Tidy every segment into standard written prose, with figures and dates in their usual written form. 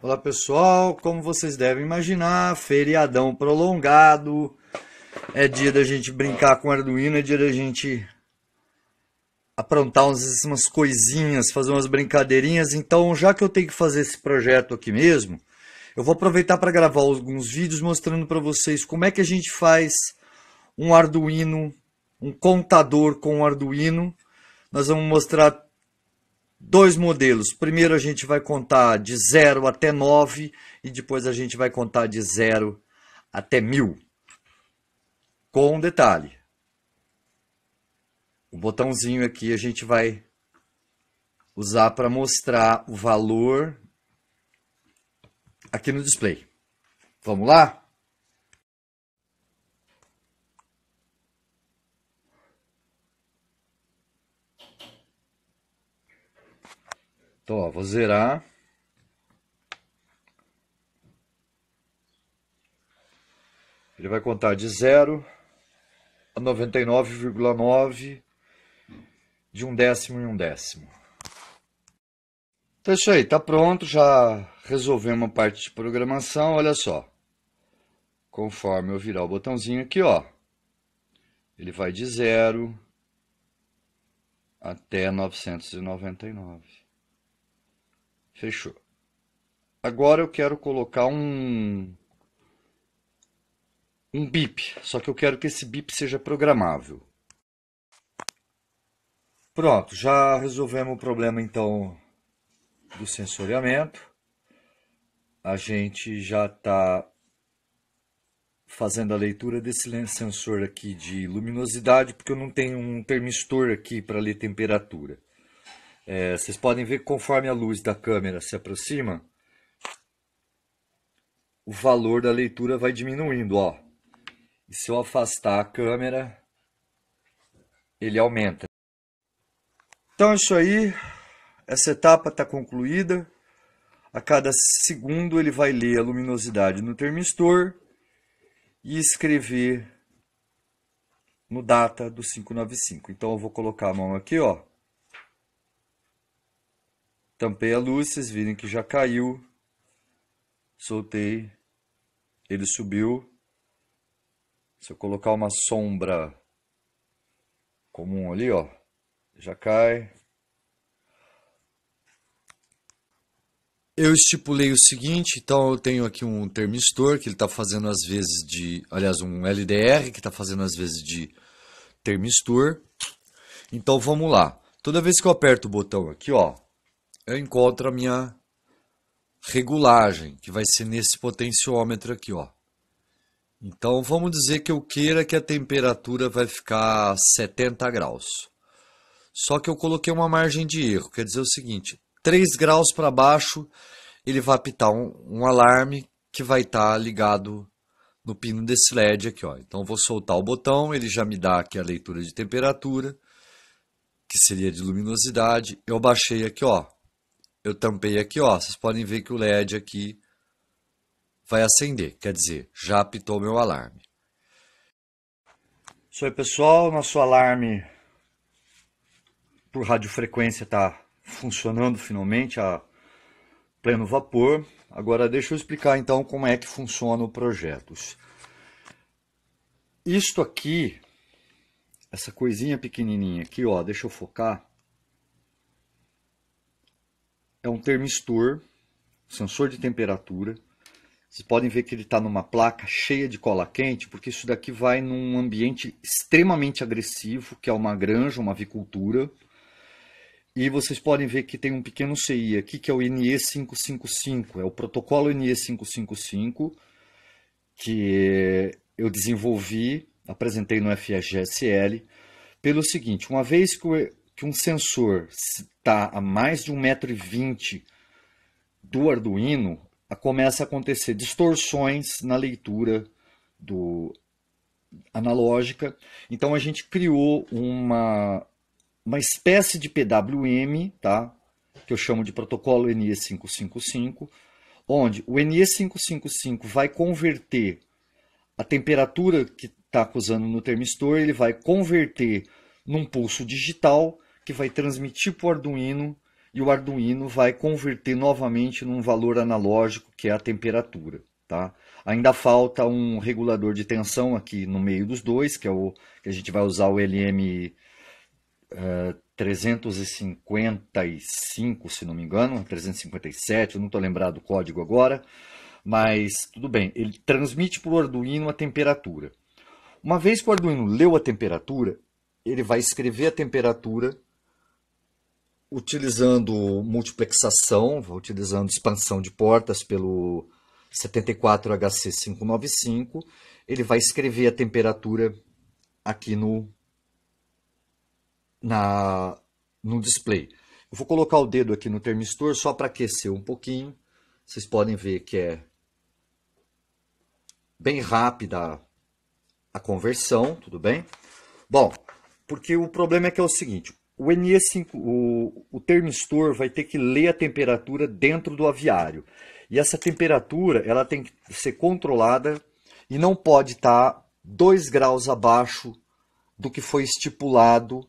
Olá pessoal, como vocês devem imaginar, feriadão prolongado, é dia da gente brincar com o Arduino, é dia da gente aprontar umas coisinhas, fazer umas brincadeirinhas. Então, já que eu tenho que fazer esse projeto aqui mesmo, eu vou aproveitar para gravar alguns vídeos mostrando para vocês como é que a gente faz um Arduino, um contador com um Arduino. Nós vamos mostrar dois modelos. Primeiro a gente vai contar de 0 até 9 e depois a gente vai contar de 0 até 1000. Com um detalhe. O botãozinho aqui a gente vai usar para mostrar o valor aqui no display. Vamos lá? Então, ó, vou zerar. Ele vai contar de 0 a 99,9 de 1/10 em 1/10. Então é isso aí, tá pronto, já resolvemos a parte de programação, olha só. Conforme eu virar o botãozinho aqui, ó, ele vai de 0 até 999. Fechou. Agora eu quero colocar um bip, só que eu quero que esse bip seja programável. Pronto, já resolvemos o problema então do sensoriamento. A gente já está fazendo a leitura desse sensor aqui de luminosidade, porque eu não tenho um termistor aqui para ler temperatura. Vocês podem ver que conforme a luz da câmera se aproxima, o valor da leitura vai diminuindo, ó. E se eu afastar a câmera, ele aumenta. Então é isso aí, essa etapa está concluída. A cada segundo ele vai ler a luminosidade no termistor e escrever no data do 595. Então eu vou colocar a mão aqui, ó. Tampei a luz, vocês viram que já caiu. Soltei, ele subiu. Se eu colocar uma sombra comum ali, ó, já cai. Eu estipulei o seguinte, então eu tenho aqui um termistor que ele está fazendo às vezes de, aliás, um LDR que está fazendo às vezes de termistor. Então vamos lá. Toda vez que eu aperto o botão aqui, ó, eu encontro a minha regulagem, que vai ser nesse potenciômetro aqui, ó. Então vamos dizer que eu queira que a temperatura vai ficar 70 graus. Só que eu coloquei uma margem de erro, quer dizer o seguinte, 3 graus para baixo ele vai apitar um alarme que vai estar ligado no pino desse LED aqui, ó. Então eu vou soltar o botão, ele já me dá aqui a leitura de temperatura, que seria de luminosidade. Eu baixei aqui, ó. Eu tampei aqui, ó. Vocês podem ver que o LED aqui vai acender, quer dizer, já apitou meu alarme. Isso aí, pessoal, nosso alarme por radiofrequência está funcionando finalmente a pleno vapor. Agora deixa eu explicar então como é que funciona o projeto. Isto aqui, essa coisinha pequenininha aqui, ó, deixa eu focar. É um termistor, sensor de temperatura. Vocês podem ver que ele está numa placa cheia de cola quente, porque isso daqui vai num ambiente extremamente agressivo, que é uma granja, uma avicultura. E vocês podem ver que tem um pequeno CI aqui, que é o NE555. É o protocolo NE555, que eu desenvolvi, apresentei no FGSL, pelo seguinte, uma vez que um sensor está a mais de 1,20 m do Arduino, começa a acontecer distorções na leitura analógica. Então a gente criou uma espécie de PWM, tá? Que eu chamo de protocolo NE555, onde o NE555 vai converter a temperatura que está acusando no termistor, ele vai converter num pulso digital que vai transmitir para o Arduino e o Arduino vai converter novamente num valor analógico, que é a temperatura, tá? Ainda falta um regulador de tensão aqui no meio dos dois, que é o que a gente vai usar o LM 355, se não me engano, 357, eu não estou lembrado do código agora, mas tudo bem, ele transmite para o Arduino a temperatura. Uma vez que o Arduino leu a temperatura, ele vai escrever a temperatura utilizando multiplexação, utilizando expansão de portas pelo 74HC595, ele vai escrever a temperatura aqui no display. Eu vou colocar o dedo aqui no termistor só para aquecer um pouquinho. Vocês podem ver que é bem rápida a conversão, tudo bem? Bom, porque o problema é que é o seguinte, o NE5, o termistor vai ter que ler a temperatura dentro do aviário. E essa temperatura, ela tem que ser controlada e não pode estar 2 graus abaixo do que foi estipulado,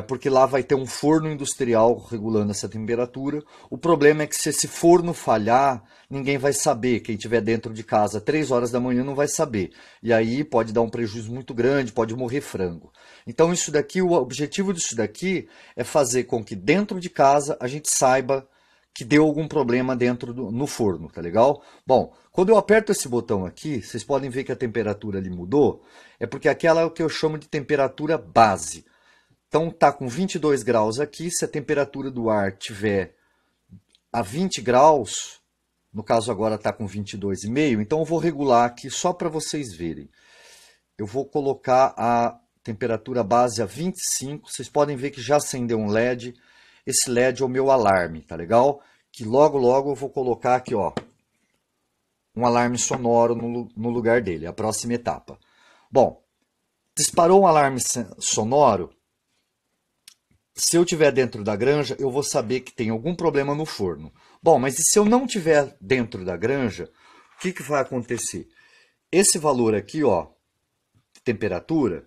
porque lá vai ter um forno industrial regulando essa temperatura. O problema é que se esse forno falhar, ninguém vai saber. Quem estiver dentro de casa 3 horas da manhã não vai saber. E aí pode dar um prejuízo muito grande, pode morrer frango. Então isso daqui, o objetivo disso daqui é fazer com que dentro de casa a gente saiba que deu algum problema no forno, tá legal? Bom, quando eu aperto esse botão aqui, vocês podem ver que a temperatura ali mudou, é porque aquela é o que eu chamo de temperatura base. Então tá com 22 graus aqui, se a temperatura do ar tiver a 20 graus, no caso agora está com 22,5, então eu vou regular aqui só para vocês verem. Eu vou colocar a temperatura base a 25, vocês podem ver que já acendeu um LED, esse LED é o meu alarme, tá legal? Que logo eu vou colocar aqui, ó, um alarme sonoro no lugar dele, a próxima etapa. Bom, disparou um alarme sonoro, se eu estiver dentro da granja, eu vou saber que tem algum problema no forno. Bom, mas e se eu não estiver dentro da granja, o que vai acontecer? Esse valor aqui, ó, de temperatura,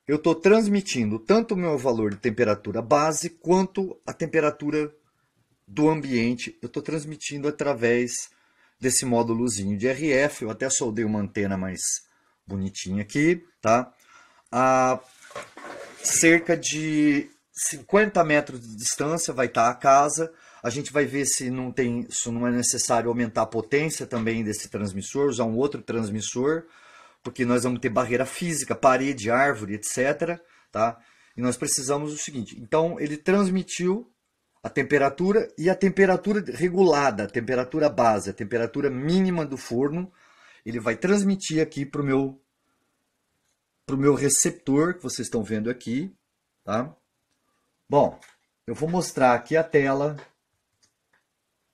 eu estou transmitindo tanto o meu valor de temperatura base, quanto a temperatura do ambiente. Eu estou transmitindo através desse módulozinho de RF. Eu até soldei uma antena mais bonitinha aqui, tá? A cerca de 50 metros de distância vai estar a casa. A gente vai ver se não é necessário aumentar a potência também desse transmissor, usar um outro transmissor, porque nós vamos ter barreira física, parede, árvore, etc. Tá? E nós precisamos do seguinte, então ele transmitiu a temperatura e a temperatura regulada, a temperatura base, a temperatura mínima do forno, ele vai transmitir aqui para o meu receptor, que vocês estão vendo aqui, tá? Bom, eu vou mostrar aqui a tela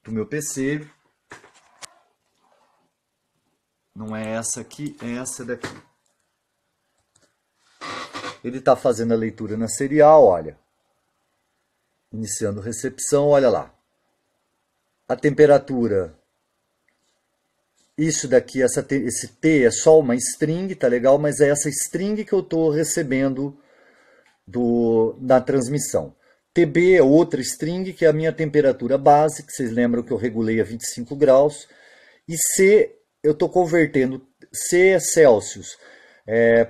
do meu PC. Não é essa aqui, é essa daqui. Ele está fazendo a leitura na serial, olha. Iniciando recepção, olha lá. A temperatura. Isso daqui, esse T é só uma string, tá legal? Mas é essa string que eu estou recebendo da transmissão. TB é outra string, que é a minha temperatura base, que vocês lembram que eu regulei a 25 graus. E C, eu estou convertendo, C é Celsius,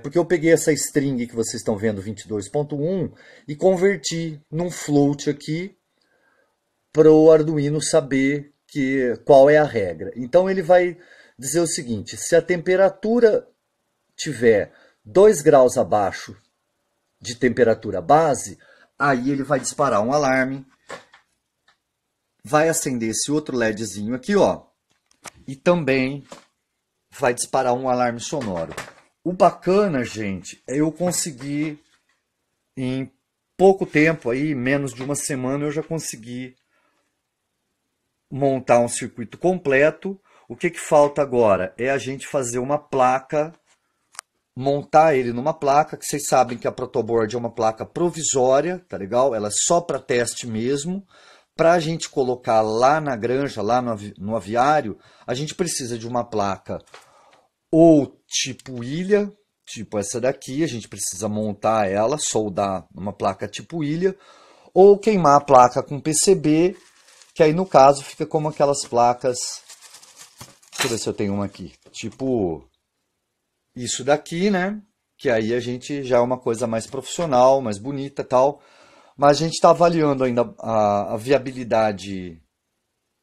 porque eu peguei essa string que vocês estão vendo, 22.1, e converti num float aqui, para o Arduino saber qual é a regra. Então ele vai dizer o seguinte, se a temperatura tiver 2 graus abaixo de temperatura base, aí ele vai disparar um alarme, vai acender esse outro LEDzinho aqui, ó, e também vai disparar um alarme sonoro. O bacana, gente, é eu conseguir, em pouco tempo, aí, menos de uma semana, eu já consegui montar um circuito completo. O que falta agora? É a gente fazer uma placa, montar ele numa placa, que vocês sabem que a protoboard é uma placa provisória, tá legal? Ela é só para teste mesmo. Para a gente colocar lá na granja, lá no aviário, a gente precisa de uma placa ou tipo ilha, tipo essa daqui, a gente precisa montar ela, soldar uma placa tipo ilha, ou queimar a placa com PCB, que aí no caso fica como aquelas placas, deixa eu ver se eu tenho uma aqui, tipo isso daqui, né? Que aí a gente já é uma coisa mais profissional, mais bonita e tal, mas a gente está avaliando ainda a viabilidade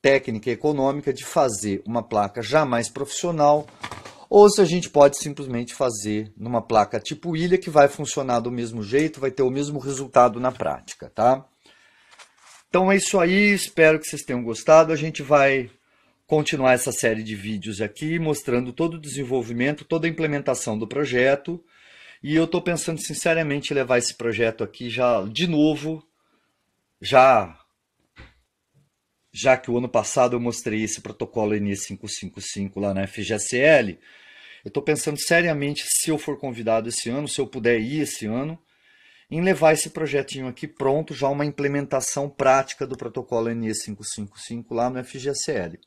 técnica e econômica de fazer uma placa já mais profissional, ou se a gente pode simplesmente fazer numa placa tipo ilha que vai funcionar do mesmo jeito, vai ter o mesmo resultado na prática, tá? Então é isso aí, espero que vocês tenham gostado. A gente vai continuar essa série de vídeos aqui, mostrando todo o desenvolvimento, toda a implementação do projeto. E eu estou pensando sinceramente em levar esse projeto aqui já de novo, já que o ano passado eu mostrei esse protocolo NE555 lá na FGSL. Eu estou pensando seriamente, se eu for convidado esse ano, se eu puder ir esse ano, em levar esse projetinho aqui pronto, já uma implementação prática do protocolo NE555 lá no FGSL.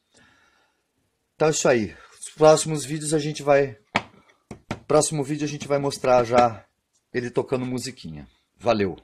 Então é isso aí. Os próximos vídeos a gente vai... Próximo vídeo a gente vai mostrar já ele tocando musiquinha. Valeu!